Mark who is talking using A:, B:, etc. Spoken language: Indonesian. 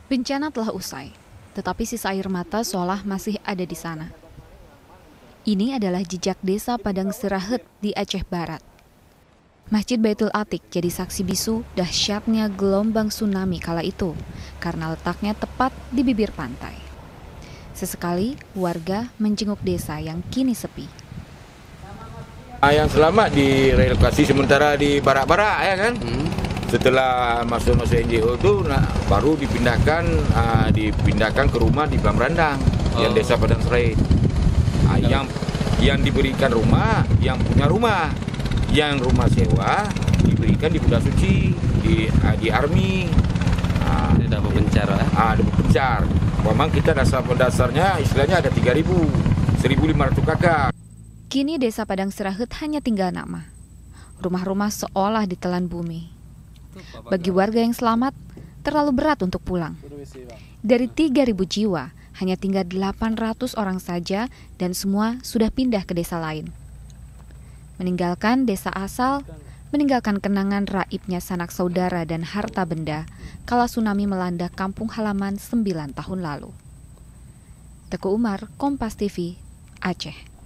A: Bencana telah usai, tetapi sisa air mata seolah masih ada di sana. Ini adalah jejak desa Padang Serahet di Aceh Barat. Masjid Baitul Atiq jadi saksi bisu dahsyatnya gelombang tsunami kala itu karena letaknya tepat di bibir pantai. Sesekali warga menjenguk desa yang kini sepi.
B: Yang selamat direlokasi sementara di Barak-Barak ya kan. Setelah masuk NGO itu baru dipindahkan ke rumah di Bamrandang yang desa Padang Serahet. Yang diberikan rumah, yang punya rumah, yang rumah sewa diberikan di Bunda Suci, di Army.
C: Ada pencar,
B: ada pencar. Memang kita dasarnya istilahnya ada 1.500 kakak.
A: Kini desa Padang Serahet hanya tinggal nama. Rumah-rumah seolah ditelan bumi. Bagi warga yang selamat, terlalu berat untuk pulang. Dari 3.000 jiwa, hanya tinggal 800 orang saja dan semua sudah pindah ke desa lain. Meninggalkan desa asal, meninggalkan kenangan raibnya sanak saudara dan harta benda kala tsunami melanda kampung halaman 9 tahun lalu. Teguh Umar, Kompas TV, Aceh.